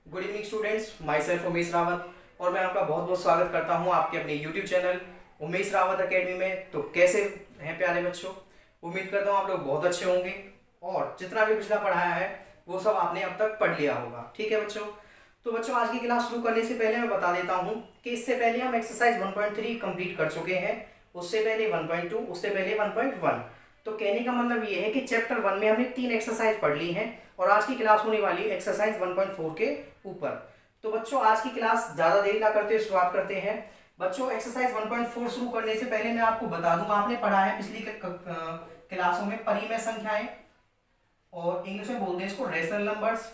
Good evening students, my self Umesh Rawat और मैं आपका बहुत बहुत स्वागत करता हूं आपके अपने YouTube channel Umesh Rawat academy में। तो कैसे हैं प्यारे बच्चों, उम्मीद करता हूं आप लोग बहुत अच्छे होंगे और जितना भी पिछला पढ़ाया है वो सब आपने अब तक पढ़ लिया होगा। ठीक है बच्चों, तो बच्चों आज की क्लास शुरू करने से पहले मैं बता देता हूँ कि इससे पहले हम एक्सरसाइज 1.3 कंप्लीट कर चुके हैं, उससे पहले 1.2, उससे पहले 1.1। तो कहने का मतलब ये है कि चैप्टर 1 में हमने 3 एक्सरसाइज पढ़ ली हैं और आज की क्लास होने वाली है एक्सरसाइज 1.4 के ऊपर। तो बच्चों आज की क्लास ज्यादा देरी ना करते हुए शुरुआत करते हैं। बच्चों एक्सरसाइज 1.4 शुरू करने से पहले मैं आपको बता दूं, आपने पढ़ा है पिछली क्लासों में परिमेय संख्याएं और इंग्लिश में बोलते हैं इसको रेशनल नंबर्स।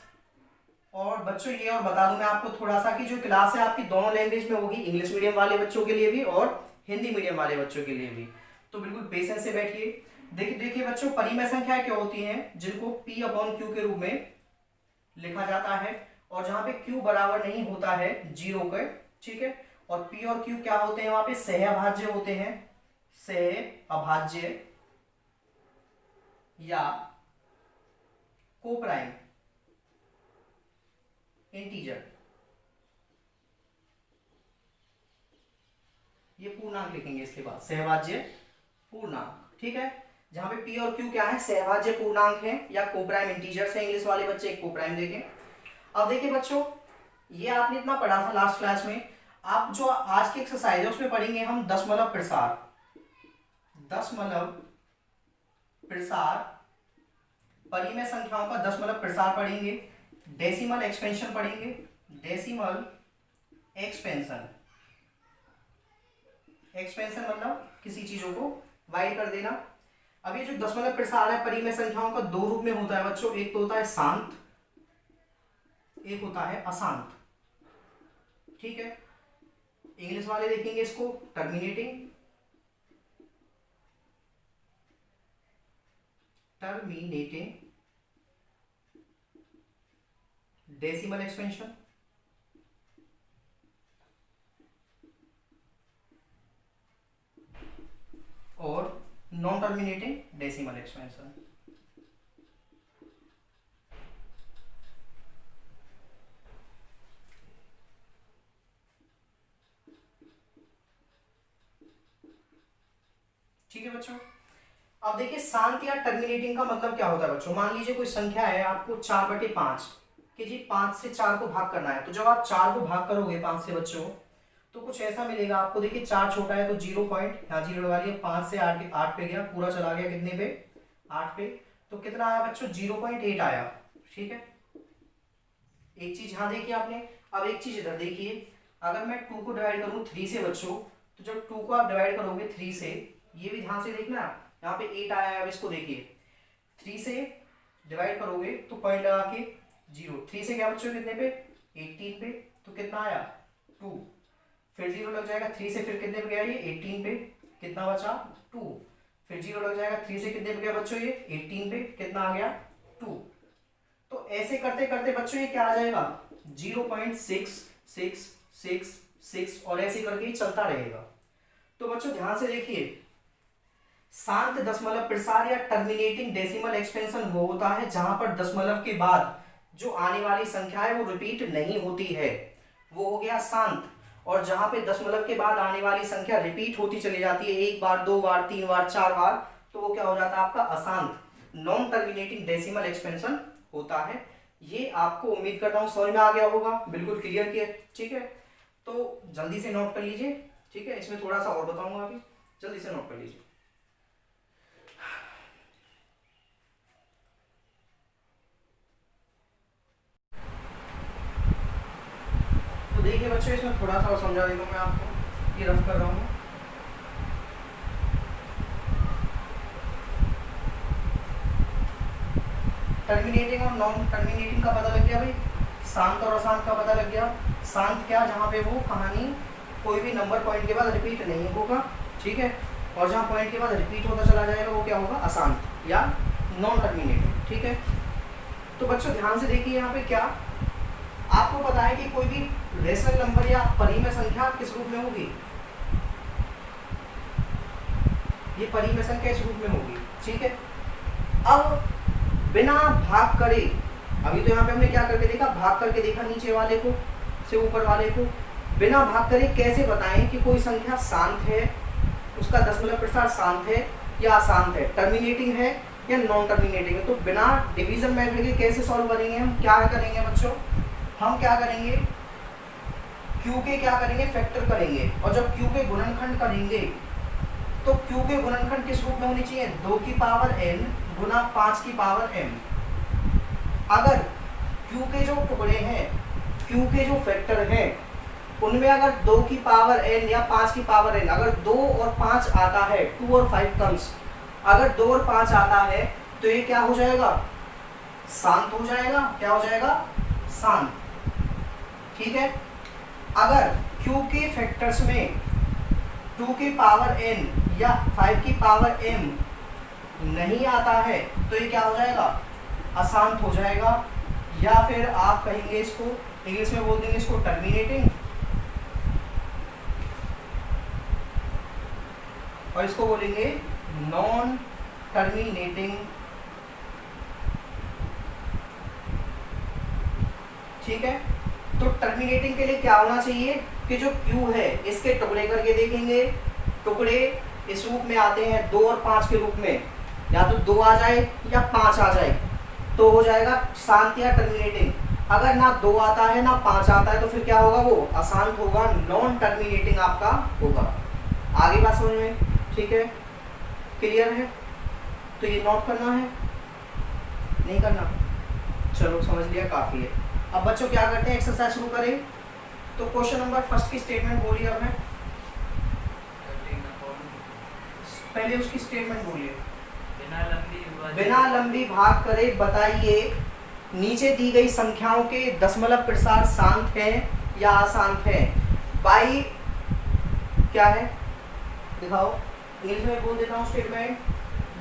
और बच्चों ये और बता दूं मैं आपको थोड़ा सा कि जो क्लास है आपकी दोनों लैंग्वेज में होगी, इंग्लिश मीडियम वाले बच्चों के लिए भी और हिंदी मीडियम वाले बच्चों के लिए भी। तो बिल्कुल पेशेंस से बैठिए। देखिए बच्चों, परिमेय संख्याएं क्या होती हैं जिनको P अपॉन Q के रूप में लिखा जाता है और जहां पे Q बराबर नहीं होता है 0 के, ठीक है। और P और Q क्या होते हैं, वहां पे सहअभाज्य होते हैं, सहअभाज्य या कोप्राइम इंटीजर। ये पूर्णांक लिखेंगे इसके बाद, सहभाज्य पूर्णांक, ठीक है। जहां पे P और Q क्या है, सहभाज्य पूर्णांक है या कोप्राइम इंटीजर्स है। इंग्लिश वाले बच्चे एक कोप्राइम देखें। अब देखिए बच्चों, ये आपने इतना पढ़ा था लास्ट क्लास में। आप जो आज की एक्सरसाइज है उसमें पढ़ेंगे हम दशमलव प्रसार, दशमलव प्रसार, परिमेय संख्याओं का दशमलव प्रसार पढ़ेंगे, डेसिमल एक्सपेंशन पढ़ेंगे, डेसिमल एक्सपेंशन। एक्सपेंशन मतलब किसी चीजों को वाइड कर देना। अब ये जो दशमलव प्रसार है परिमेय संख्याओं का दो रूप में होता है बच्चों, एक तो होता है शांत, एक होता है अशांत, ठीक है। इंग्लिश वाले देखेंगे इसको टर्मिनेटिंग, टर्मिनेटिंग डेसिमल एक्सपेंशन, और नॉन टर्मिनेटिंग डेसिमल एक्सपेंशन। ठीक है बच्चों। अब देखिए शांत या टर्मिनेटिंग का मतलब क्या होता है बच्चों। मान लीजिए कोई संख्या है, आपको 4/5 कि जी 5 से 4 को भाग करना है। तो जब आप 4 को भाग करोगे 5 से बच्चों तो कुछ ऐसा मिलेगा आपको। देखिए 4 छोटा है तो 0 पॉइंट यहाँ 0 लगा लिया, 5 से 8 पे गया, पूरा चला गया कितने पे, 8 पे। तो कितना आया बच्चों, 0.8 आया, ठीक है। एक चीज यहाँ देखिए आपने। अब एक चीज इधर देखिए, अगर मैं 2 को डिवाइड करूँ 3 से बच्चों, तो जब 2 को आप डिवाइड करोगे 3 से, ये भी ध्यान से देखना, यहाँ पे 8 आया है। अब इसको देखिए 3 से डिवाइड करोगे तो पॉइंट लगा के 0, 3 से क्या बच्चों कितने पे, 18 पे। तो कितना आया 2, फिर 0 लग जाएगा 3 से, फिर कितने पे गया ये 18 पे, कितना बचा 2, फिर 0 लग जाएगा 3 से कितने पे गया बच्चों ये 18 पे, कितना आ गया 2। तो ऐसे करते करते बच्चों ये क्या आ जाएगा 0.6666 और ऐसे करके ही चलता रहेगा। तो बच्चों ध्यान से देखिए, शांत दशमलव प्रसार या टर्मिनेटिंग डेसिमल एक्सपेंशन वो होता है जहां पर दशमलव के बाद जो आने वाली संख्या है वो रिपीट नहीं होती है, वो हो गया शांत। और जहां पे दशमलव के बाद आने वाली संख्या रिपीट होती चली जाती है, 1 बार 2 बार 3 बार 4 बार, तो वो क्या हो जाता है आपका अशांत, नॉन टर्मिनेटिंग डेसिमल एक्सपेंशन होता है। ये आपको उम्मीद करता हूं समझ में आ गया होगा, बिल्कुल क्लियर किया, ठीक है। तो जल्दी से नोट कर लीजिए, ठीक है। इसमें थोड़ा सा और बताऊंगा अभी, जल्दी से नोट कर लीजिए। तो देखिए बच्चों, इसमें थोड़ा सा और समझा देता हूँ मैं आपको, ये रफ कर रहा हूँ। टर्मिनेटिंग और नॉन टर्मिनेटिंग का पता लग गया भाई, शांत और अशांत का पता लग गया। शांत क्या, जहाँ पे वो कहानी कोई भी नंबर पॉइंट के बाद रिपीट नहीं होगा, ठीक है। और जहाँ पॉइंट के बाद रिपीट होता चला जाएगा वो क्या होगा, अशांत या नॉन टर्मिनेटिंग, ठीक है। तो बच्चों ध्यान से देखिए, यहाँ पे क्या आपको पता है कि कोई भी रेशनल नंबर या परिमेय संख्या किस रूप में होगी, ये परिमेय संख्या इस रूप में होगी, ठीक है। अब बिना भाग करे अभी तो यहाँ पे हमने क्या करके देखा, भाग करके देखा नीचे वाले को से ऊपर वाले को। बिना भाग करे कैसे बताएं कि कोई संख्या शांत है, उसका दशमलव प्रसार शांत है या अशांत है, टर्मिनेटिंग है या नॉन टर्मिनेटिंग है। तो बिना डिवीजन मेथड के कैसे सॉल्व करेंगे हम, क्या करेंगे बच्चों, हम क्या करेंगे, क्यू के क्या करेंगे, फैक्टर करेंगे। और जब क्यू के गुणनखंड करेंगे तो क्यू के गुणनखंड किस रूप में होनी चाहिए, 2 की पावर n गुना 5 की पावर m। अगर क्यू के जो टुकड़े हैं, क्यू के जो फैक्टर हैं, उनमें अगर 2 की पावर n या 5 की पावर n, अगर 2 और 5 आता है, 2 और 5 कम्स, अगर 2 और 5 आता है तो ये क्या हो जाएगा, शांत हो जाएगा। क्या हो जाएगा, शांत। ठीक है। अगर Q के फैक्टर्स में 2 की पावर n या 5 की पावर m नहीं आता है तो ये क्या हो जाएगा, अशांत हो जाएगा। या फिर आप कहेंगे इसको, इंग्लिश में बोल देंगे इसको टर्मिनेटिंग, और इसको बोलेंगे नॉन टर्मिनेटिंग। ठीक है। तो टर्मिनेटिंग के लिए क्या होना चाहिए कि जो Q है इसके टुकड़े करके देखेंगे, टुकड़े इस रूप में आते हैं 2 और 5 के रूप में, या तो 2 आ जाए या 5 आ जाए तो हो जाएगा शांत या टर्मिनेटिंग। अगर ना 2 आता है ना 5 आता है तो फिर क्या होगा, वो अशांत होगा, नॉन टर्मिनेटिंग आपका होगा। आगे बात समझ में, ठीक है, क्लियर है। तो ये नोट करना है, नहीं करना, चलो समझ लिया, काफी है। अब बच्चों क्या करते हैं, एक्सरसाइज शुरू करें। तो क्वेश्चन नंबर फर्स्ट की स्टेटमेंट बोलिए। अब मैं पहले उसकी स्टेटमेंट बोलिए। बिना लंबी भाग करे बताइए नीचे दी गई संख्याओं के दशमलव प्रसार शांत है या अशांत है। बाई क्या है दिखाओ, इंग्लिश में बोल देता हूँ statement.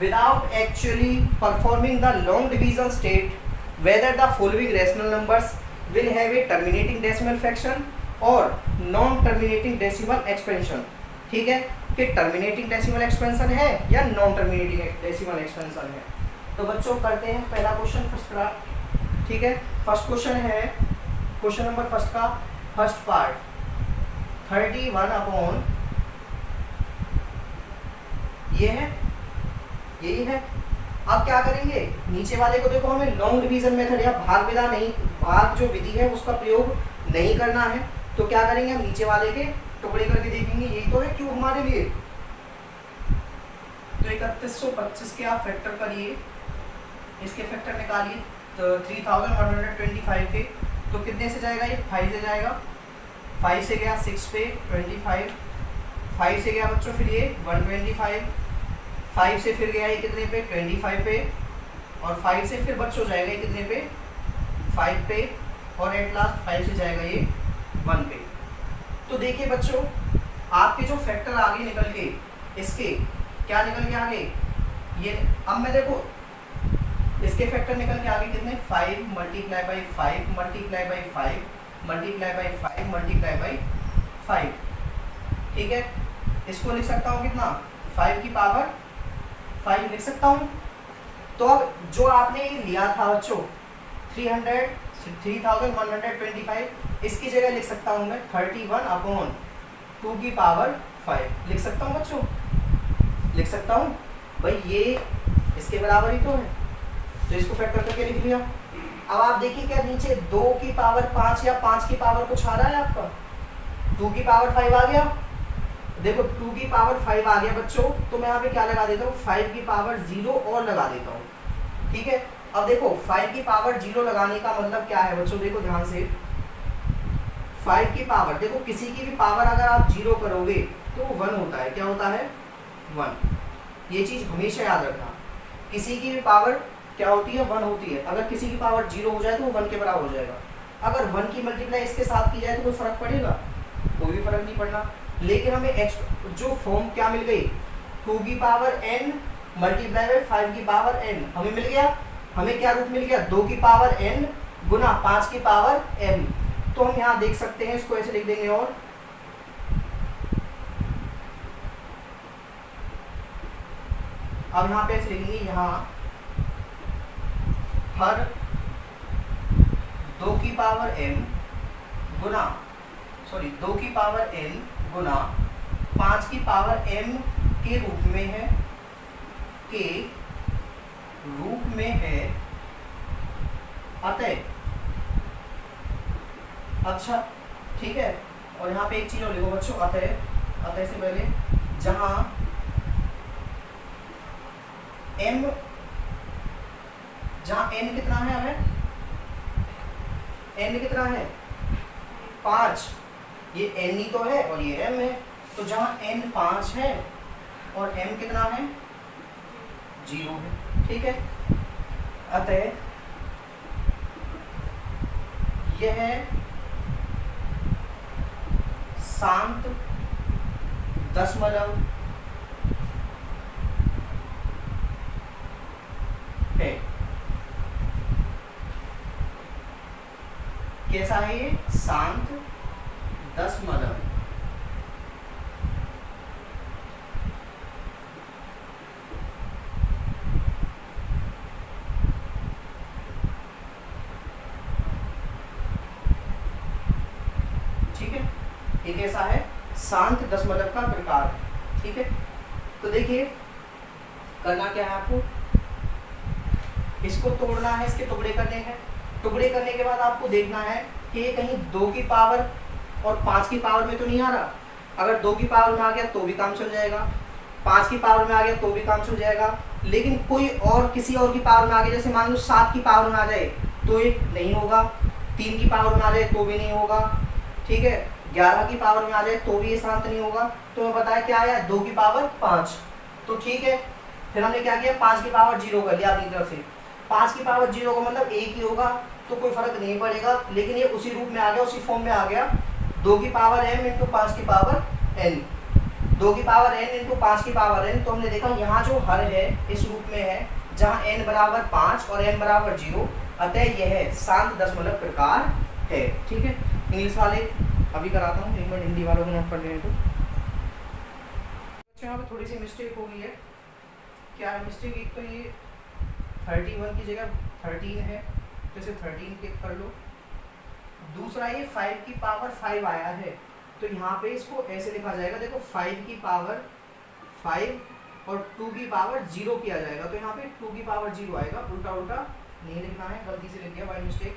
Without actually performing the long division state whether the following rational numbers will have a terminating decimal fraction और non terminating decimal expansion। ठीक है, कि terminating decimal expansion है या non terminating decimal expansion है। तो बच्चों करते हैं पहला क्वेश्चन फर्स्ट का। ठीक है, फर्स्ट क्वेश्चन है, क्वेश्चन नंबर फर्स्ट का फर्स्ट पार्ट 31 अपॉन ये है, यही है। अब क्या करेंगे, नीचे वाले को देखो हमें लॉन्ग डिवीजन मेथड या भाग विधा नहीं, भाग जो विधि है उसका प्रयोग नहीं करना है। तो क्या करेंगे, हम नीचे वाले के टुकड़े करके देखेंगे, यही तो है क्यों हमारे लिए। तो 3125 के आप फैक्टर करिए, इसके फैक्टर निकालिए। तो 3125 के तो कितने से जाएगा, ये 5 से जाएगा, 5 से गया 6 पे 25, 5 से गया बच्चों फिर ये 125, 5 से फिर गया ये कितने पे 25 पे, और 5 से फिर बच्चों जाएगा ये कितने पे 5 पे, और एट लास्ट 5 से जाएगा ये 1 पे। तो देखिए बच्चों आपके जो फैक्टर आगे निकल के, इसके क्या निकल के आगे, ये अब मैं देखो इसके फैक्टर निकल के आगे कितने 5 multiply by 5 multiply by 5 multiply by 5 multiply by 5। ठीक है, इसको लिख सकता हूँ कितना 5 की पावर 5 लिख सकता हूँ। तो अब जो आपने ये लिया था बच्चों 3125, इसकी जगह लिख सकता हूँ मैं 31 अपॉन 2 की पावर 5 लिख सकता हूँ बच्चों, लिख सकता हूँ भाई, ये इसके बराबर ही तो है। तो इसको फैक्टर करके लिख लिया। अब आप देखिए क्या नीचे 2 की पावर 5 या 5 की पावर कुछ आ रहा है आपका, 2 की पावर 5 आ गया। देखो 2 की पावर 5 आ गया बच्चों, तो मैं यहाँ पे क्या लगा देता हूँ 5 की पावर 0 और लगा देता हूँ। ठीक है, अब देखो 5 की पावर 0 लगाने का मतलब क्या है बच्चों, देखो ध्यान से 5 की पावर, देखो किसी की भी पावर अगर आप 0 करोगे तो 1 होता है। क्या होता है 1, ये चीज़ हमेशा याद रखना। किसी की भी पावर क्या होती है 1 होती है। अगर किसी की पावर 0 हो जाए तो वो 1 के बराबर हो जाएगा। अगर 1 की मल्टीप्लाई इसके साथ की जाए तो कोई फर्क पड़ेगा, कोई भी फर्क नहीं पड़ना। लेकिन हमें जो फॉर्म क्या मिल गई 2 की पावर n मल्टीप्लाई बाई 5 की पावर n हमें मिल गया। हमें क्या रूप मिल गया 2 की पावर n गुना 5 की पावर m। तो हम यहाँ देख सकते हैं, इसको ऐसे लिख देंगे, और अब यहाँ पे ऐसे लिखेंगे, यहाँ हर 2 की पावर m गुना 2 की पावर n गुना 5 की पावर m के रूप में है, के रूप में है। अतः, अच्छा ठीक है, और यहाँ पे एक चीज और लिखो बच्चों, अतः से पहले जहां n कितना है, हमें n कितना है 5, ये n ही तो है और ये m है, तो जहां n 5 है और m कितना है 0 है, ठीक है। अतः यह शांत दशमलव है। कैसा है ये? शांत दशमलव। ठीक है, ये कैसा है? शांत दशमलव का प्रकार है, ठीक है। तो देखिए करना क्या है आपको, इसको तोड़ना है, इसके टुकड़े करने हैं। टुकड़े करने के बाद आपको देखना है कि ये कहीं 2 की पावर और 5 की पावर में तो नहीं आ रहा। अगर 2 की पावर में आ गया तो भी काम चल जाएगा, 5 की पावर में आ गया तो भी काम चल जाएगा, लेकिन कोई और किसी और की पावर में आ गया, जैसे मान लो 7 की पावर में आ जाए तो ये नहीं होगा, 3 की पावर में आ जाए तो भी नहीं होगा, ठीक है, 11 की पावर में आ जाए तो भी ये शांत नहीं होगा। तो मैं बताया क्या आया, 2 की पावर 5, तो ठीक है। फिर हमने क्या किया, 5 की पावर 0 कर लिया अपनी तरफ से। 5 की पावर 0 का मतलब 1 ही होगा, तो कोई फर्क नहीं पड़ेगा, लेकिन ये उसी रूप में आ गया, उसी फॉर्म में आ गया, 2 की पावर m इंटू 5 की पावर n, 2 की पावर n इंटू 5 की पावर n। तो हमने देखा यहाँ जो हर है इस रूप में है, जहाँ n बराबर 5 और m बराबर 0, अतः यह शांत दशमलव प्रकार है, ठीक है। इंग्लिश वाले अभी कराता हूँ, एक मिनट हिंदी वालों को नोट कर लेने। तो यहाँ पे थोड़ी सी मिस्टेक हो गई है। क्या है मिस्टेक? एक तो ये 31 की जगह 13 है, तो इसे 13 क्लिक कर लो। दूसरा ये 5 की पावर 5 आया है, तो यहाँ पे इसको ऐसे लिखा जाएगा, देखो 5 की पावर 5 और 2 की पावर 0 किया जाएगा, तो यहाँ पे 2 की पावर 0 आएगा, उल्टा उल्टा नहीं लिखना है, गलती से लिख दिया बाय मिस्टेक।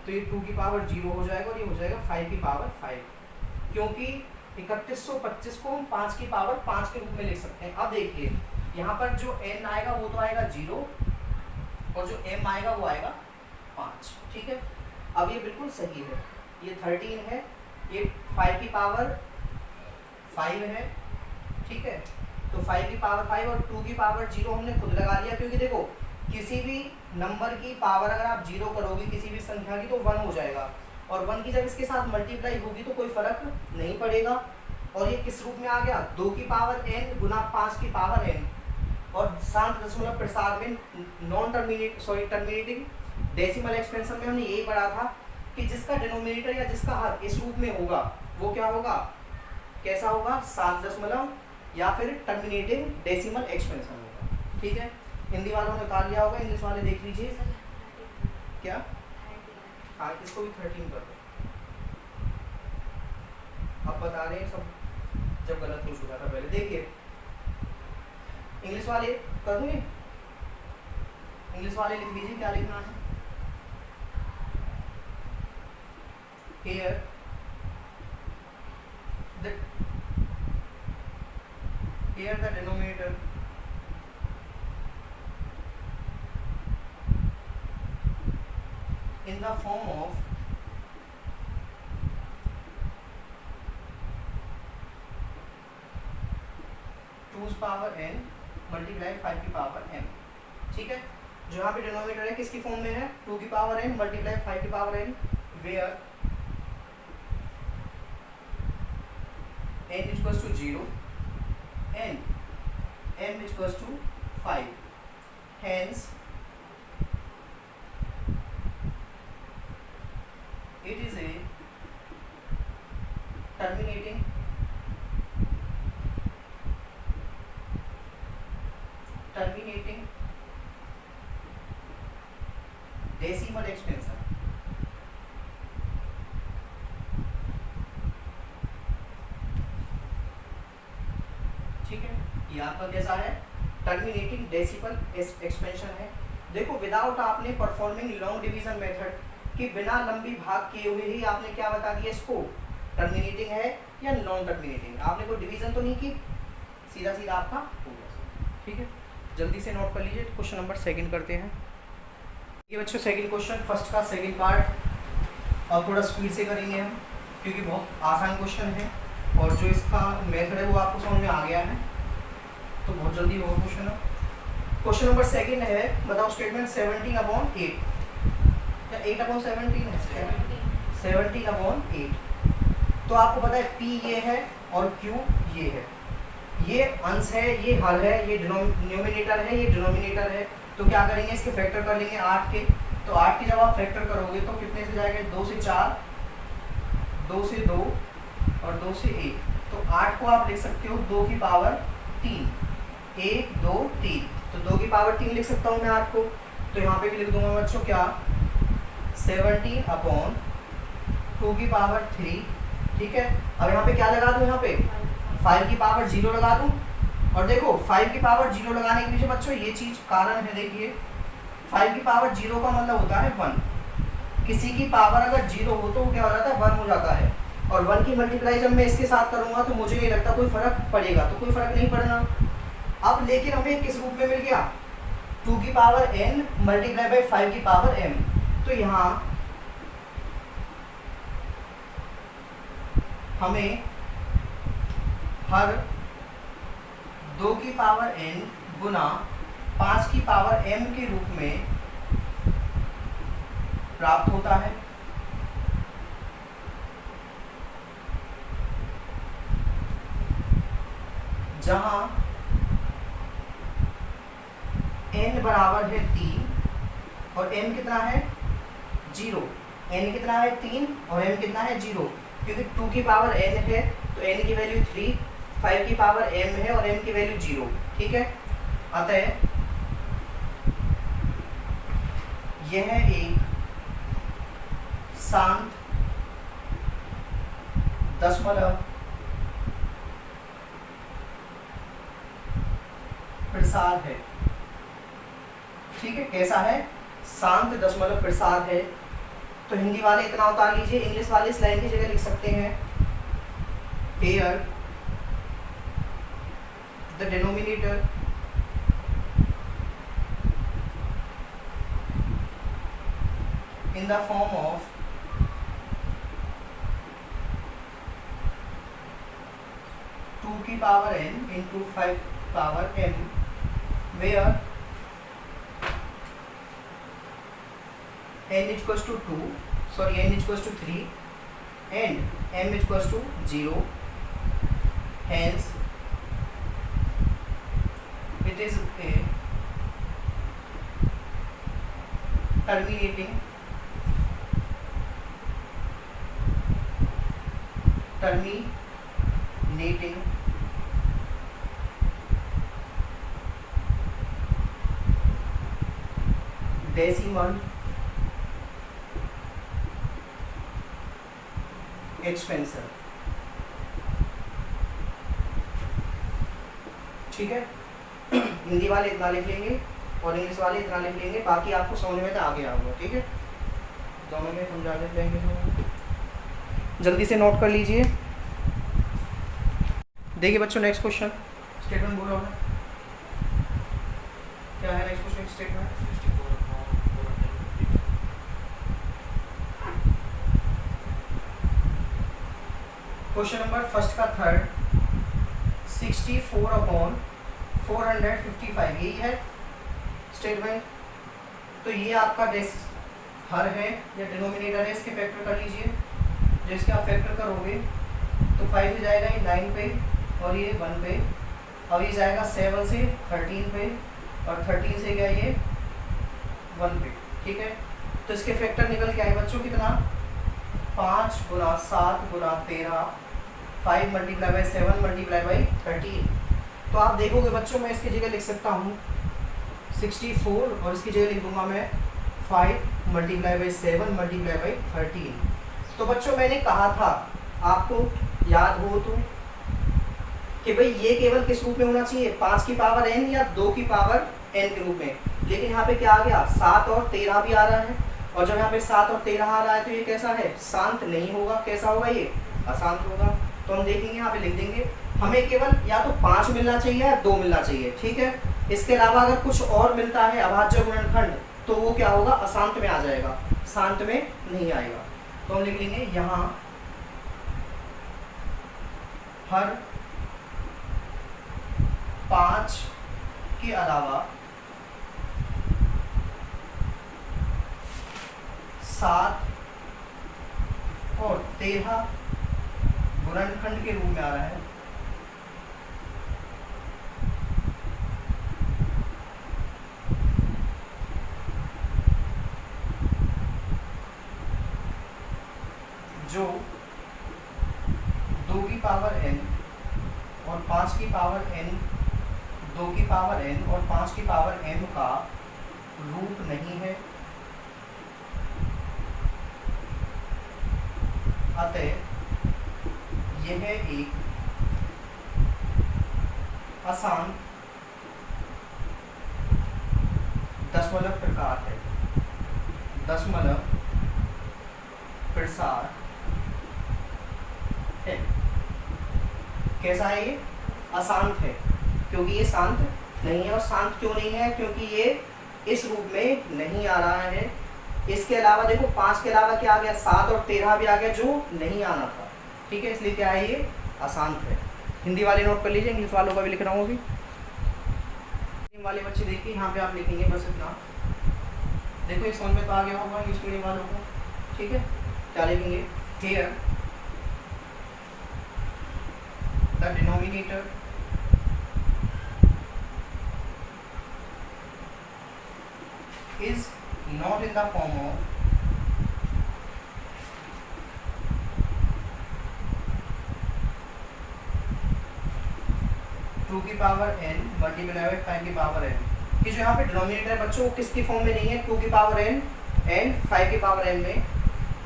तो ये 2 की पावर 0 हो जाएगा और ये हो जाएगा 5 की पावर 5, क्योंकि 3125 को हम 5 की पावर 5 के रूप में लिख सकते हैं। अब देखिए यहाँ पर जो n आएगा वो तो आएगा 0 और जो m आएगा वो आएगा 5, ठीक है। अब ये बिल्कुल सही है, ये 13 है, ये 5 की पावर 5 है, ठीक है। तो 5 की पावर 5 और 2 की पावर 0 हमने खुद लगा लिया, क्योंकि देखो किसी भी नंबर की पावर अगर आप 0 करोगे किसी भी संख्या की तो 1 हो जाएगा, और 1 की जब इसके साथ मल्टीप्लाई होगी तो कोई फर्क नहीं पड़ेगा। और ये किस रूप में आ गया, 2 की पावर n गुना 5 की पावर n, और शांत दशमलव प्रसार में टर्मिनेटिंग डेसिमल एक्सपेंशन में हमने यही पढ़ा था कि जिसका डिनोमिनेटर या जिसका हर इस रूप में होगा वो क्या होगा, कैसा होगा, शांत दशमलव या फिर टर्मिनेटिंग डेसिमल एक्सपेंशन होगा, ठीक है। हिंदी वालों ने उतार लिया होगा, इंग्लिश वाले देख लीजिए। क्या? हाँ, इसको भी 13 कर दो। अब बता रहे हैं सब, जब गलत हो चुका था पहले। देखिए इंग्लिश वाले कर दूंगे, इंग्लिश वाले लिख लीजिए क्या लिखना है। Here the denominator in the form of 2's power n multiply 5 की पावर m, ठीक है। जो यहाँ पे डिनोमिनेटर है किसकी फॉर्म में है, 2 की पावर n मल्टीप्लाई 5 की power n, where n equals to 0 and m equals to 5, hence it is a terminating decimal expansion, ये आपका कैसा है, टर्मिनेटिंग डेसिमल एक्सपेंशन है। देखो विदाउट आपने परफॉर्मिंग लॉन्ग डिवीजन मेथड कि बिना लंबी भाग किए हुए ही आपने क्या बता दिया इसको, टर्मिनेटिंग है या नॉन टर्मिनेटिंग, आपने कोई डिवीजन तो नहीं की, सीधा सीधा आपका हो गया। ठीक है, जल्दी से नोट कर लीजिए। क्वेश्चन नंबर सेकंड करते हैं। ये बच्चों सेकंड क्वेश्चन, फर्स्ट का सेकंड पार्ट और थोड़ा स्पीड से करेंगे हम क्योंकि बहुत आसान क्वेश्चन है और जो इसका मेथड है वो आपको समझ में आ गया है, तो बहुत जल्दी होगा क्वेश्चन। क्वेश्चन नंबर सेकंड है, बताओ स्टेटमेंट 17/8 या 8/17 है, 17/8। तो आपको पता है P ये है और Q ये है, ये अंश है, ये हर है, ये न्यूमिनेटर है, ये डिनोमिनेटर है। तो क्या करेंगे, इसके फैक्टर कर लेंगे 8 के। तो 8 के जब आप फैक्टर करोगे तो कितने से जाएगा, 2 से 4, 2 से 2 और 2 से 1। तो 8 को आप लिख सकते हो 2 की पावर 3, 1 2 3, तो 2 की पावर 3 लिख सकता हूँ मैं 8 को। तो यहाँ पे भी लिख दूंगा बच्चों क्या, 17/2 की पावर 3। ठीक है, अब यहाँ पे क्या लगा दूँ, यहाँ पे 5 की पावर 0 लगा दूँ। और देखो 5 की पावर 0 लगाने के पीछे बच्चों ये चीज़ कारण है, देखिए 5 की पावर 0 का मतलब होता है 1। किसी की पावर अगर 0 हो तो क्या हो जाता है, 1 हो जाता है। और 1 की मल्टीप्लाई जब मैं इसके साथ करूँगा तो मुझे नहीं लगता कोई फर्क पड़ेगा, तो कोई फर्क नहीं पड़ना। अब लेकिन हमें किस रूप में मिल गया, 2 की पावर n मल्टीप्लाई बाई 5 की पावर m। तो यहाँ हमें हर 2 की पावर n गुना 5 की पावर m के रूप में प्राप्त होता है। जहां n बराबर है 3 और m कितना है 0, n कितना है 3 और m कितना है 0, क्योंकि 2 की पावर n है तो n की वैल्यू 3, 5 की पावर m है और m की वैल्यू 0। ठीक है, अतः यह एक शांत दशमलव प्रसाद है। ठीक है, कैसा है, शांत दशमलव प्रसाद है। तो हिंदी वाले इतना उतार लीजिए, इंग्लिश वाले इस लाइन की जगह लिख सकते हैं, here the denominator in the form of 2 की power n into 5 power m, where n equals to 2, sorry n equals to 3 and m equals to 0, hence it is a terminating decimal expansion। ठीक है, हिंदी वाले इतना लिख लेंगे और English वाले इतना लिख लेंगे, बाकी आपको समझ में तो आ गया होगा। ठीक है, दोनों में समझा देते हैं, जल्दी से नोट कर लीजिए। देखिए बच्चों नेक्स्ट क्वेश्चन, स्टेटमेंट बोलो है क्या है next question statement, question number first का थर्ड, 64/455 यही है स्टेटमेंट। तो ये आपका हर है या डिनोमिनेटर है, इसके फैक्टर कर लीजिए। जो इसके आप फैक्टर करोगे तो 5 से जाएगा ये 9 पे और ये 1 पे, अब ये जाएगा 7 से 13 पे और 13 से गया ये 1 पे। ठीक है, तो इसके फैक्टर निकल के आए बच्चों कितना, 5 गुना 7 गुना 13, 5 मल्टीप्लाई बाई 7 मल्टीप्लाई बाई 13। तो आप देखोगे बच्चों मैं इसकी जगह लिख सकता हूँ 64 और इसकी जगह लिख दूंगा मैं 5 मल्टीप्लाई बाई 7 मल्टीप्लाई बाई 13। तो बच्चों मैंने कहा था आपको याद हो तो कि भाई ये केवल किस रूप में होना चाहिए, 5 की पावर n या 2 की पावर n के रूप में। लेकिन यहाँ पे क्या आ गया, 7 और 13 भी आ रहा है, और जब यहाँ पे 7 और 13 आ रहा है तो ये कैसा है, शांत नहीं होगा। कैसा होगा, ये अशांत होगा। तो हम देखेंगे यहाँ पे लिख देंगे, हमें केवल या तो 5 मिलना चाहिए या 2 मिलना चाहिए, ठीक है। इसके अलावा अगर कुछ और मिलता है अभाज्य गुणनखंड तो वो क्या होगा, अशांत में आ जाएगा, शांत में नहीं आएगा। तो हम लिख लेंगे यहाँ हर 5 के अलावा 7 और 13 गुणनखंड के रूप में आ रहा है। जो 2 की पावर n और 5 की पावर n, 2 की पावर n और 5 की पावर m का रूप नहीं है, अतः यह एक अशांत दशमलव प्रकार है। दशमलव प्रसार है। कैसा है ये, अशांत है, क्योंकि ये शांत नहीं है। और शांत क्यों नहीं है, क्योंकि ये इस रूप में नहीं आ रहा है। इसके अलावा देखो 5 के अलावा क्या आ गया, 7 और 13 भी आ गया जो नहीं आना था, ठीक है। इसलिए क्या है, ये अशांत है। हिंदी वाले नोट कर लीजिए, इंग्लिश वालों का भी लिख रहा हूँ अभी। हिंदी वाले बच्चे देखिए, यहाँ पे आप लिखेंगे बस इतना। देखो एक समझ में तो आ गया होगा इंग्लिश मीडियम वालों को, ठीक है। क्या लिखेंगे, here the denominator is not in the form of two की पावर n मल्टीप्लाई बाय 5 की पावर n, कि जो यहाँ पे डिनोमिनेटर है बच्चों वो किसकी फॉर्म में नहीं है, 2 की पावर n एंड 5 की पावर n में,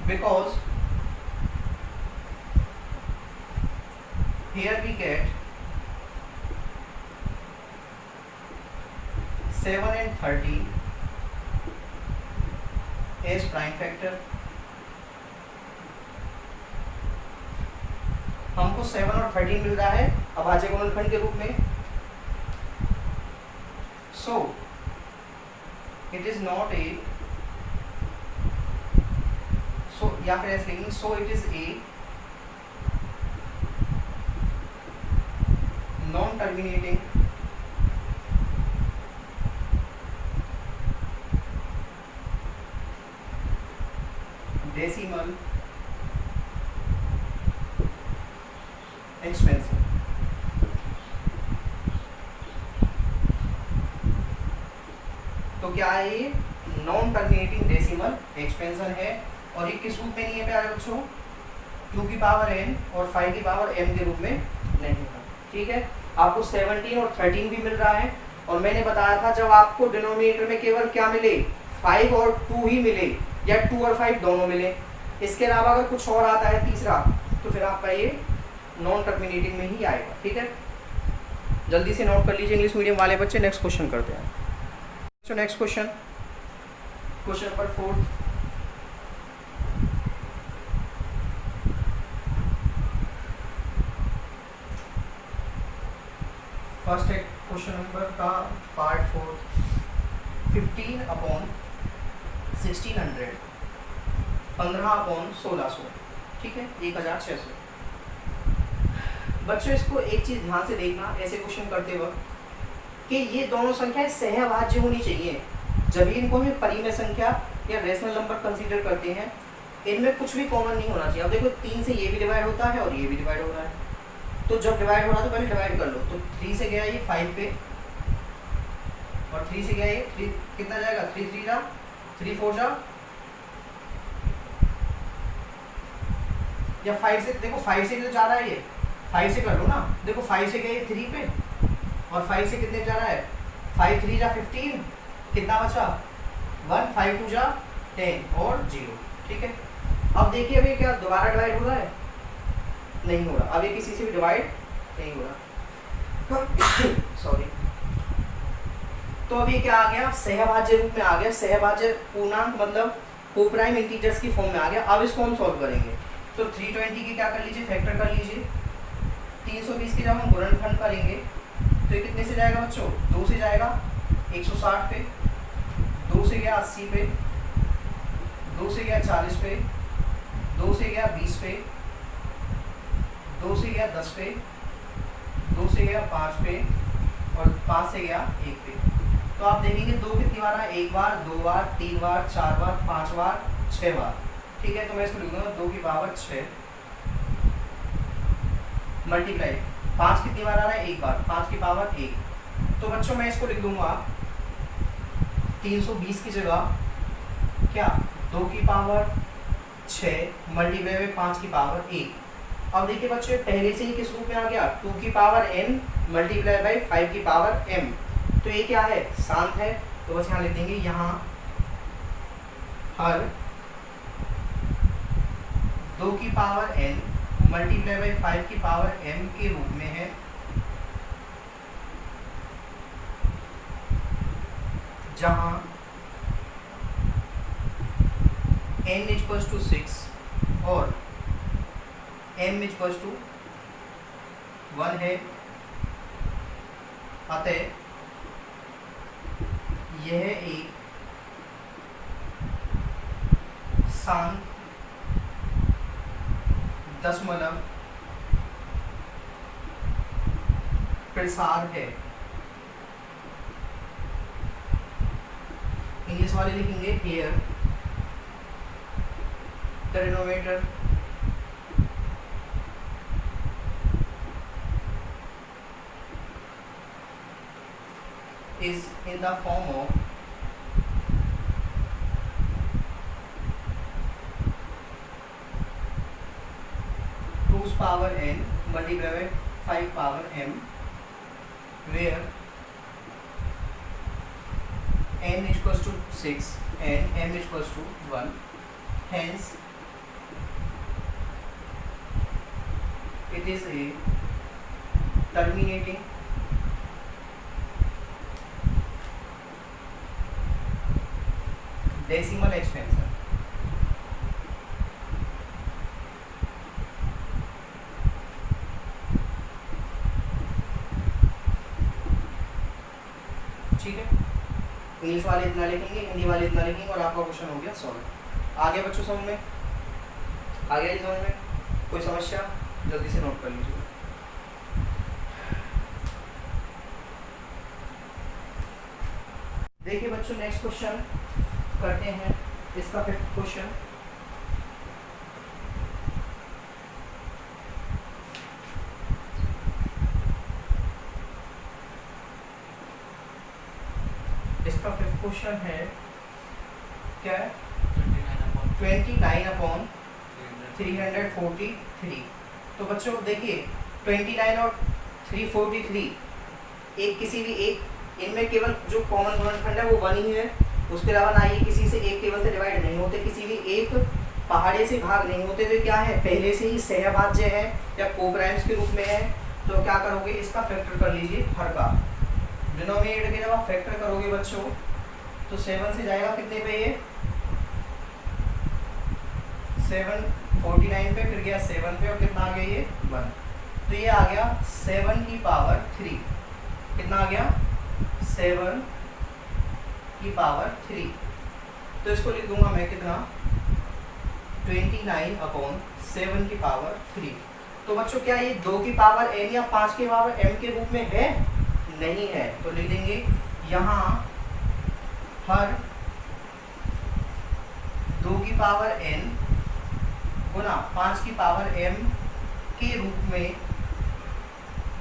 because here we get 7 and 13 as prime factor। हमको 7 और 13 मिल रहा है अभाज्य गुणनखंड के रूप में। So it is not a, so या फिर ऐसे लिखेंगे, so it is a non terminating decimal expansion. तो क्या है ये, नॉन टर्मिनेटिंग डेसिमल एक्सपेंशन है। और ये किस रूप में नहीं है प्यारे बच्चों, 2 की पावर n और 5 की पावर m के रूप में नहीं है, ठीक है। आपको 17 और 13 भी मिल रहा है, और मैंने बताया था जब आपको डिनोमिनेटर में केवल क्या मिले, 5 और 2 ही मिले, या 2 और 5 दोनों मिले, इसके अलावा अगर कुछ और आता है तीसरा तो फिर आपका ये नॉन टर्मिनेटिंग में ही आएगा, ठीक है। जल्दी से नोट कर लीजिए इंग्लिश मीडियम वाले बच्चे। नेक्स्ट क्वेश्चन करते हैं। So next question, question number 4। First है क्वेश्चन नंबर का पार्ट 4, 15/1600, 15/1600, ठीक है, 1600। बच्चों इसको एक चीज ध्यान से देखना ऐसे क्वेश्चन करते वक्त कि ये दोनों संख्याएं सहअभाज्य होनी चाहिए। जब भी इनको हम परिमेय संख्या या रेशनल नंबर कंसीडर करते हैं, इनमें कुछ भी कॉमन नहीं होना चाहिए। अब देखो 3 से ये भी डिवाइड होता है और ये भी डिवाइड हो रहा है, तो जब डिवाइड हो रहा है तो पहले डिवाइड कर लो। तो 3 से गया ये 5 पे, और 3 से गया ये 3, कितना जाएगा, 3 3 जा, 3 4 जा, या 5 से, देखो 5 से भी तो जा रहा है ये, 5 से कर लो ना। देखो 5 से गया ये 3 पे, और 5 से कितने जा रहा है, 5 3 जा 15, कितना बचा 1, 5 2 जा 10 और 0, ठीक है। अब देखिए अभी क्या दोबारा डिवाइड हो रहा है, नहीं हो रहा। अब ये किसी से भी डिवाइड नहीं हो रहा। सॉरी। तो अब ये क्या आ गया, सहभाज्य रूप में आ गया, सहभाज्य पूर्णांक मतलब कोप्राइम इंटीजर्स की फॉर्म में आ गया। अब इसको हम सॉल्व करेंगे। तो 320 की क्या कर लीजिए, फैक्टर कर लीजिए। 320 की जब हम गुणनखंड करेंगे तो ये कितने से जाएगा बच्चों, 2 से जाएगा 160 पे, 2 से गया 80 पे, 2 से गया 40 पे, 2 से गया 20 पे, 2 से गया 10 पे, 2 से गया 5 पे और 5 से गया 1 पे। तो आप देखेंगे 2 कितनी बार है, 1 बार, 2 बार, 3 बार, 4 बार, 5 बार, 6 बार। ठीक है, तो मैं इसको लिख दूंगा 2 की पावर 6 मल्टीप्लाई 5 कितनी बार आ रहा है, 1 बार, 5 की पावर 1। तो बच्चों मैं इसको लिख दूंगा 320 की जगह क्या, 2 की पावर 6 मल्टीप्लाई में 5 की पावर 1। अब देखिए बच्चों पहले से ही किस रूप में आ गया, 2 की पावर n मल्टीप्लाई बाई 5 की पावर m। तो ये क्या है, शांत है। तो बस यहाँ लिख देंगे, यहाँ हर 2 की पावर n मल्टीप्लाई बाई 5 की पावर m के रूप में है, जहां n इक्वल्स टू 6 और m इक्वल्स टू 1 है। अतः यह एक शांत दशमलव प्रसार है। इंग्लिश वाले लिखेंगे here the denominator is in the form of टू's power n multiplied by 5 power m, where n equals to 6 and m equals to 1. Hence, it is a terminating decimal expansion. ठीक है, इंग्लिश वाले इतना लिखेंगे, हिंदी वाले इतना लिखेंगे और आपका क्वेश्चन हो गया सॉल्व। आगे बच्चों समझ में आगे समझ में कोई समस्या जल्दी से नोट कर लीजिए। देखिए बच्चों नेक्स्ट क्वेश्चन करते हैं, इसका 5th क्वेश्चन। इसका 5th क्वेश्चन है क्या है, 29/343। तो बच्चों देखिए 29 और 343 एक किसी भी एक, इनमें केवल जो कॉमन गुणनखंड है वो 1 ही है। उसके अलावा ना ये किसी से एक टेबल से डिवाइड नहीं होते, किसी भी एक पहाड़े से भाग नहीं होते। तो क्या है, पहले से ही सहभाज्य है या कोप्राइम्स के रूप में है। तो क्या करोगे, इसका फैक्टर कर लीजिए हर का। डिनोमिनेटर के जब आप फैक्टर करोगे बच्चों तो 7 से जाएगा कितने पे, ये 749 पे, फिर गया 7 पे और कितना आ गया ये 1। तो ये आ गया 7 की पावर 3। कितना आ गया, 7 की पावर 3। तो इसको लिख दूंगा मैं कितना, 29/7 की पावर 3। तो बच्चों क्या ये 2 की पावर n या 5 की पावर m के रूप में है, नहीं है। तो लिख देंगे यहाँ हर 2 की पावर n गुना 5 की पावर m के रूप में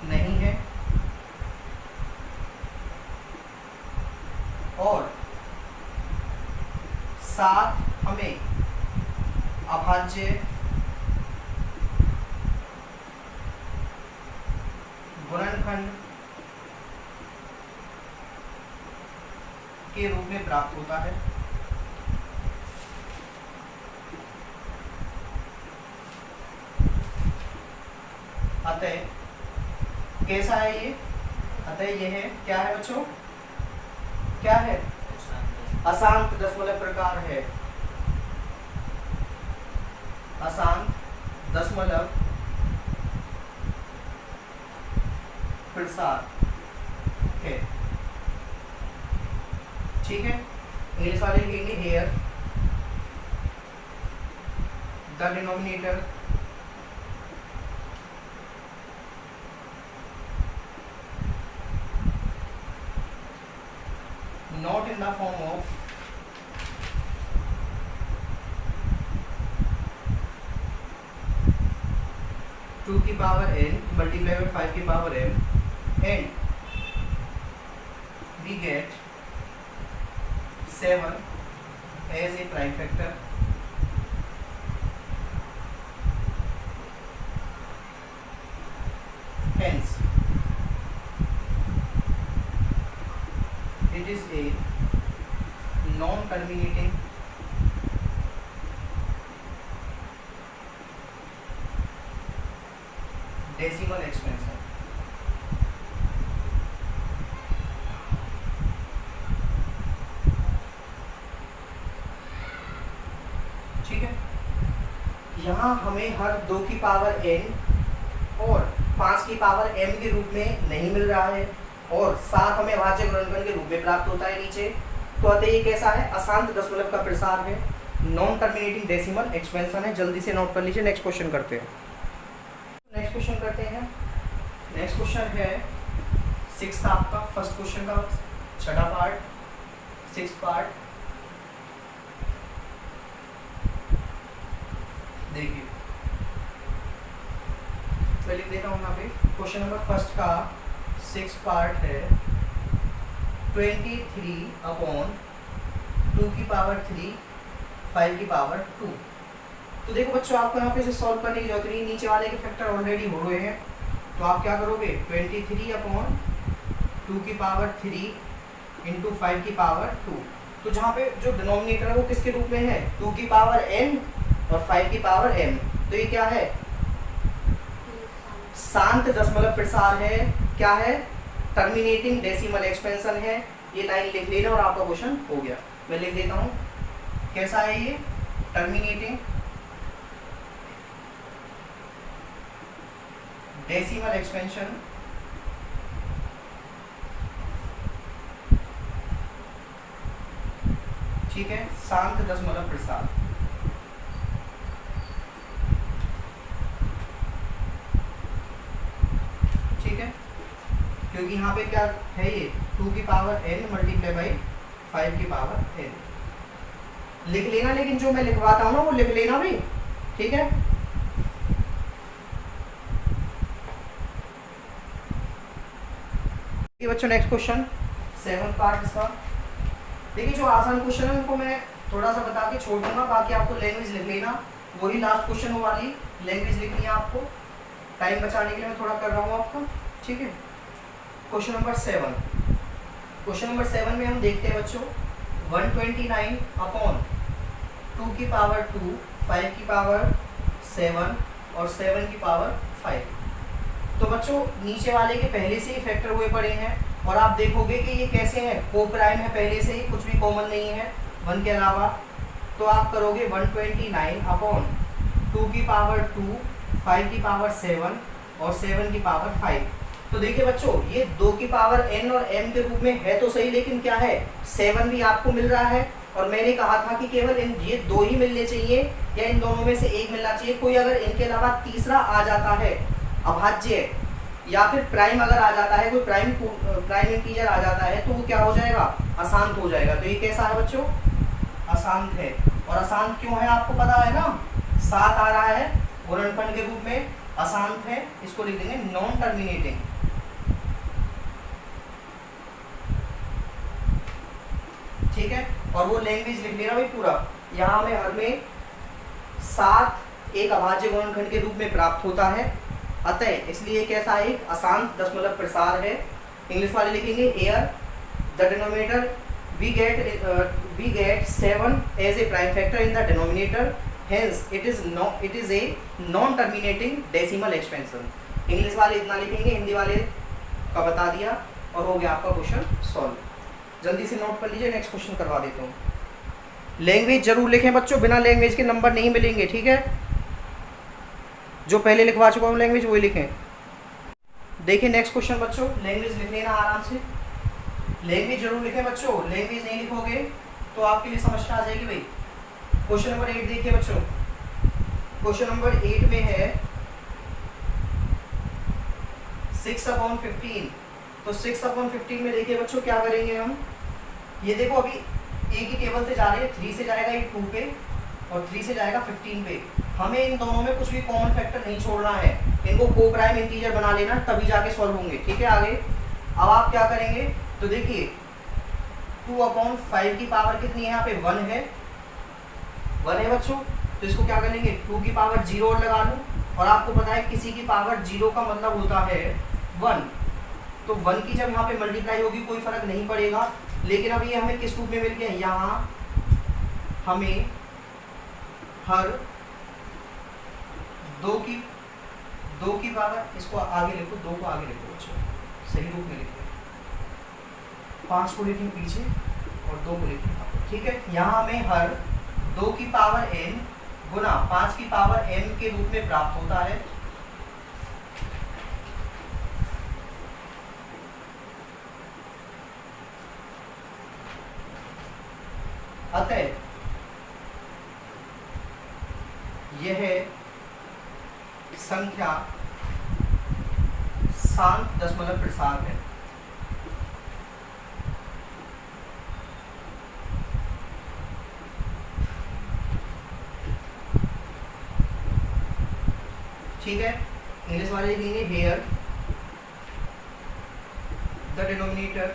नहीं है, और साथ हमें अभाज्य गुणनखंड के रूप में प्राप्त होता है। अतः कैसा है ये, अतः ये है, क्या है बच्चों, क्या है, अशांत दशमलव प्रकार है, अशांत दशमलव प्रसार है। ठीक है, इंग्लिश वाले लिखेंगे here the denominator not in the form of two की पावर n multiplied by 5 की power m and we get 7 as a prime factor. Hence it is a non-terminating decimal expansion. ठीक है, यहाँ हमें हर 2 की पावर n और 5 की power m के रूप में नहीं मिल रहा है और साथ हमें अभाज्य गुणनफल के रूप में प्राप्त होता है नीचे। तो अतः ये कैसा है, अशांत दशमलव का प्रसार है, नॉन टर्मिनेटिंग डेसिमल एक्सपेंशन है। जल्दी से नोट कर लीजिए। नेक्स्ट क्वेश्चन करते हैं। नेक्स्ट क्वेश्चन करते हैं। नेक्स्ट क्वेश्चन है 6th आपका, फर्स्ट क्वेश्चन का छठा पार्ट, 6th पार्ट। देखिए मैं लिख देता हूँ यहाँ पे, क्वेश्चन नंबर फर्स्ट का 6th पार्ट है 23/2 की पावर 3 5 की पावर 2। तो देखो बच्चों, आपको यहाँ पे से सॉल्व करने की जरूरत नहीं, नीचे वाले के फैक्टर ऑलरेडी हो रहे हैं। तो आप क्या करोगे, 23/2 की पावर 3 इंटू 5 की पावर 2। तो जहाँ पे जो डिनोमिनेटर है वो किसके रूप में है, 2 की पावर n और 5 की पावर m। तो ये क्या है, शांत दशमलव प्रसार है, क्या है, टर्मिनेटिंग डेसिमल एक्सपेंशन है। ये लाइन लिख लेना और आपका क्वेश्चन हो गया। मैं लिख देता हूँ, कैसा है ये, टर्मिनेटिंग डेसिमल एक्सपेंशन ठीक है, शांत दशमलव प्रसार। ठीक है, क्योंकि यहाँ पे क्या है, ये 2 की पावर n मल्टीप्लाई बाई 5 की पावर n लिख लेना। लेकिन जो मैं लिखवाता हूँ ना वो लिख लेना भी, ठीक है। बच्चों नेक्स्ट क्वेश्चन 7th पार्ट इसका। देखिए जो आसान क्वेश्चन है उनको मैं थोड़ा सा बता के छोड़ दूंगा, बाकी आपको लैंग्वेज लिख लेना। वही लास्ट क्वेश्चन वाली लैंग्वेज लिखनी है आपको, टाइम बचाने के लिए मैं थोड़ा कर रहा हूँ आपका। ठीक है, क्वेश्चन नंबर 7। क्वेश्चन नंबर 7 में हम देखते हैं बच्चों 129/2 की पावर 2 5 की पावर 7 और 7 की पावर 5। तो बच्चों नीचे वाले के पहले से ही फैक्टर हुए पड़े हैं और आप देखोगे कि ये कैसे हैं, को प्राइम है पहले से ही, कुछ भी कॉमन नहीं है 1 के अलावा। तो आप करोगे 129/2 की पावर 2 5 की पावर 7 और 7 की पावर 5। तो देखिए बच्चों, ये 2 की पावर n और m के रूप में है तो सही, लेकिन क्या है, 7 भी आपको मिल रहा है और मैंने कहा था कि केवल इन ये 2 ही मिलने चाहिए या इन दोनों में से एक मिलना चाहिए। कोई अगर इनके अलावा तीसरा आ जाता है, अभाज्य या फिर प्राइम अगर आ जाता है, कोई प्राइम इंटीजर आ जाता है, तो वो क्या हो जाएगा, अशांत हो जाएगा। तो ये कैसा है बच्चों, अशांत है। और अशांत क्यों है आपको पता है ना, 7 आ रहा है गुणनफल के रूप में, अशांत है। इसको लिख देंगे नॉन टर्मिनेटिंग। ठीक है, और वो लैंग्वेज लिख लेना भाई पूरा। यहाँ में हर में 7 एक अभाज्य गुणनखंड के रूप में प्राप्त होता है, अतः इसलिए कैसा एक अशांत दशमलव प्रसार है। इंग्लिश वाले लिखेंगे here the denominator we get 7 as a prime factor in the denominator, hence it is a non terminating decimal expansion. English वाले इतना लिखेंगे, हिंदी वाले का बता दिया। और हो गया आपका क्वेश्चन सॉल्व। जल्दी से नोट कर लीजिए, नेक्स्ट क्वेश्चन करवा देता हूँ। लैंग्वेज जरूर लिखें बच्चों, बिना लैंग्वेज के नंबर नहीं मिलेंगे, ठीक है। जो पहले लिखवा चुका हूँ लैंग्वेज वही लिखें। देखिए नेक्स्ट क्वेश्चन बच्चों, लैंग्वेज लिख लेना आराम से, लैंग्वेज जरूर लिखें बच्चों, लैंग्वेज नहीं लिखोगे तो आपके लिए समस्या आ जाएगी भाई। क्वेश्चन नंबर 8 देखिए बच्चों, क्वेश्चन नंबर 8 में है 6/15। तो 6/15 में देखिए बच्चों क्या करेंगे हम, ये देखो अभी एक ही टेबल से जा रहे हैं, 3 से जाएगा ये 2 पे और 3 से जाएगा 15 पे। हमें इन दोनों में कुछ भी कॉमन फैक्टर नहीं छोड़ना है, इनको को प्राइम इंटीजर बना लेना, तभी जाके सॉल्व होंगे, ठीक है। आगे अब आप क्या करेंगे, तो देखिए 2/5 की पावर कितनी है, यहाँ पे 1 है, 1 है बच्चों। तो इसको क्या करेंगे, 2 की पावर 0 और लगा लूँ, और आपको पता है किसी की पावर 0 का मतलब होता है 1। तो 1 की जब यहाँ पे मल्टीप्लाई होगी कोई फर्क नहीं पड़ेगा, लेकिन अब ये हमें किस रूप में मिल गया, यहाँ हमें हर 2 की पावर, इसको आगे लिखो, 2 को आगे लिखो बच्चों, सही रूप में लिखो, 5 को लिखें पीछे और 2 को लिखें, ठीक है। यहाँ हमें हर 2 की पावर n गुना 5 की पावर m के रूप में प्राप्त होता है। अतः यह संख्या शांत दशमलव प्रसार है। ठीक है, इंग्लिश वाले लिखेंगे here the denominator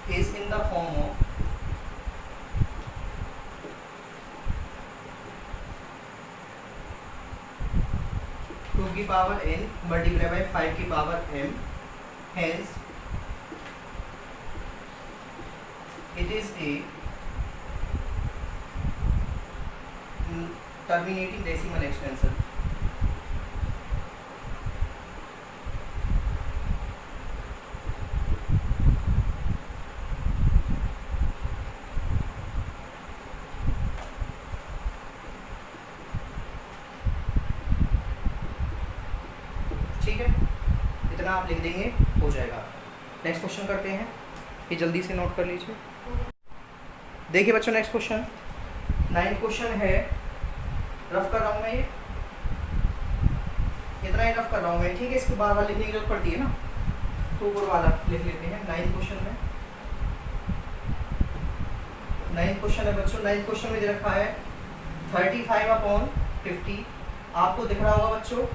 is in the form of 2 की पावर n मल्टीप्लाई बाय 5 की power m, hence it is a terminating decimal extension। ठीक है, इतना आप लिख देंगे हो जाएगा। नेक्स्ट क्वेश्चन करते हैं, ये जल्दी से नोट कर लीजिए। देखिए बच्चों नेक्स्ट क्वेश्चन 9 क्वेश्चन है, रफ कर रहा हूँ मैं, ये इतना ही रफ कर रहा हूँ मैं, ठीक है। इसके बार बार लिखने की जरूरत पड़ती है ना, तो ऊपर वाला लिख लेते हैं। 9 क्वेश्चन में 9 क्वेश्चन है बच्चों, 9 क्वेश्चन में दे रखा है 35/50, आपको दिख रहा होगा बच्चों,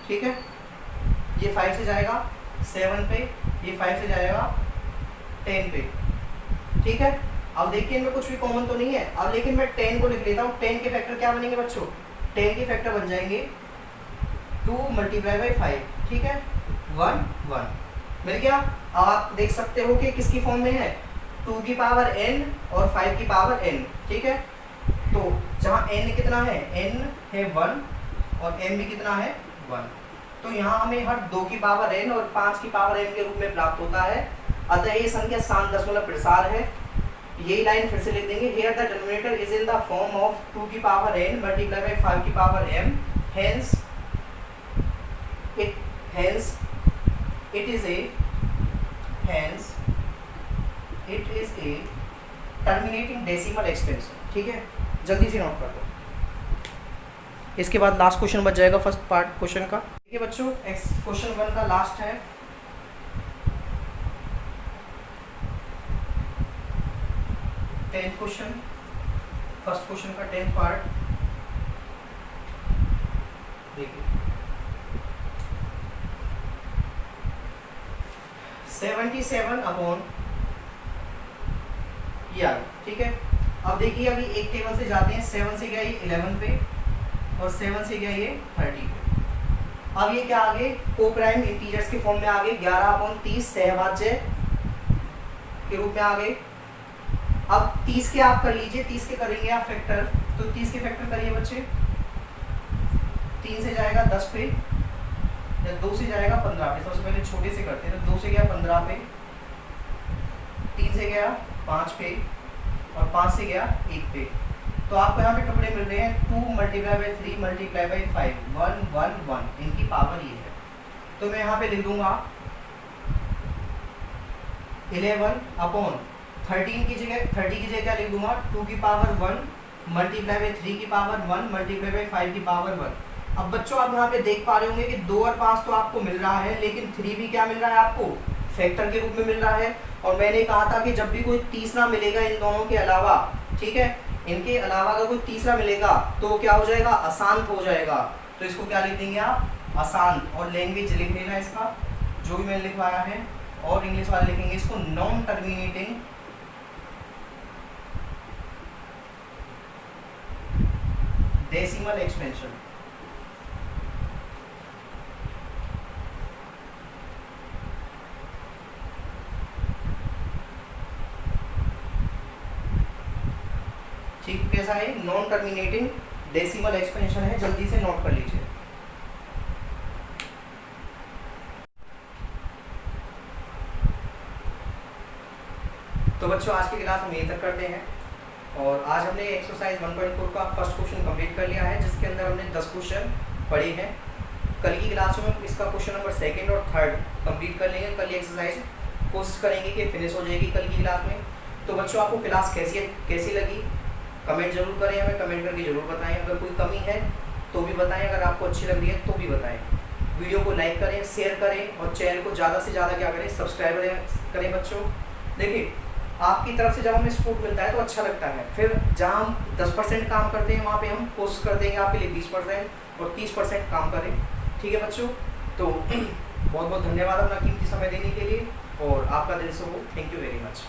ठीक है। ये 5 से जाएगा 7 पे, ये 5 से जाएगा 10 पे, ठीक है। अब देखिए इनमें कुछ भी कॉमन तो नहीं है, अब लेकिन मैं 10 को लिख लेता हूँ। 10 के फैक्टर क्या बनेंगे बच्चों, 10 के फैक्टर बन जाएंगे 2 मल्टीप्लाई बाई 5, ठीक है, 1 1 मिल गया। अब आप देख सकते हो कि किसकी फॉर्म में है, 2 की पावर n और 5 की पावर n, ठीक है। तो जहाँ n कितना है, n है 1 और m भी कितना है 1, तो यहाँ हमें हर 2 की पावर n और 5 की पावर m के रूप में प्राप्त होता है। अतः ये संख्या शांत दशमलव प्रसार है। यही लाइन फिर से लिख देंगे, here the denominator is in the form of 2 की पावर n मल्टीप्लाई बाय 5 की power m, hence it is a terminating decimal extension, ठीक है। जल्दी से नोट कर दो, इसके बाद लास्ट क्वेश्चन बच जाएगा फर्स्ट पार्ट क्वेश्चन का। ठीक है बच्चों, क्वेश्चन 1 का लास्ट है। टेंथ क्वेश्चन, फर्स्ट क्वेश्चन का 10th पार्ट देखिए, 77/11, ठीक है। अब देखिए अभी एक टेबल से जाते हैं, 7 से गया ये 11 पे और 7 से गया ये 30 पे। अब ये क्या आगे को प्राइम इंटीजर्स के फॉर्म में आगे 11/30 सहभाज्य के रूप में आ गए। अब 30 के आप कर लीजिए, 30 के करेंगे आप फैक्टर, तो 30 के फैक्टर करिए बच्चे। 3 से जाएगा 10 पे, या 2 से जाएगा 15 पे। सबसे पहले छोटे से करते हैं, तो 2 से गया 15 पे, 3 से गया 5 पे, और 5 से गया 1 पे। तो आपको यहाँ पे टुकड़े मिल रहे हैं 2 मल्टीप्लाई बाई 3 मल्टीप्लाई बाई 5, 1 1 1, इनकी पावर ये है। तो मैं यहाँ पे लिख दूंगा 11 अपॉन 13 की जगह 30 की जगह क्या लिख दूंगा 2 की पावर 1 मल्टीप्लाई बाई 3 की पावर 1 मल्टीप्लाई बाई 5 की पावर 1। अब बच्चों आप यहाँ पे देख पा रहे होंगे कि 2 और 5 तो आपको मिल रहा है, लेकिन 3 भी क्या मिल रहा है आपको, फैक्टर के रूप में मिल रहा है। और मैंने कहा था कि जब भी कोई तीसरा मिलेगा इन दोनों के अलावा, ठीक है, इनके अलावा अगर कोई तीसरा मिलेगा तो क्या हो जाएगा, अशांत हो जाएगा। तो इसको क्या लिख देंगे आप, अशांत। और लैंग्वेज लिख देना इसका, जो भी मैंने लिखवाया है। और इंग्लिश वाले लिखेंगे इसको नॉन टर्मिनेटिंग डेसिमल एक्सपेंशन। ठीक, कैसा है, नॉन टर्मिनेटिंग डेसिमल एक्सपेंशन है, जल्दी से नोट कर लीजिए। तो बच्चों आज की क्लास हम यहीं तक करते हैं। और आज हमने एक्सरसाइज 1.4 का फर्स्ट क्वेश्चन कंप्लीट कर लिया है, जिसके अंदर हमने 10 क्वेश्चन पढ़े हैं। कल की क्लास में हम इसका क्वेश्चन नंबर 2 और 3 कंप्लीट कर लेंगे। कल ये एक्सरसाइज कोशिश करेंगे कि फिनिश हो जाएगी कल की क्लास में। तो बच्चों आपको क्लास कैसी लगी कमेंट जरूर करें, हमें कमेंट करके जरूर बताएं। अगर कोई कमी है तो भी बताएं, अगर आपको अच्छी लग रही है तो भी बताएं। वीडियो को लाइक करें, शेयर करें, और चैनल को ज़्यादा से ज़्यादा क्या करें, सब्सक्राइब करें। बच्चों देखिए, आपकी तरफ से जब हमें सपोर्ट मिलता है तो अच्छा लगता है। फिर जहाँ हम 10% काम करते हैं, वहाँ पे हम कोशिश कर देंगे आपके लिए 20% और 30% काम करें। ठीक है बच्चों, तो बहुत बहुत धन्यवाद अपना कीमती समय देने के लिए, और आपका दिन शुभ हो। Thank you very much.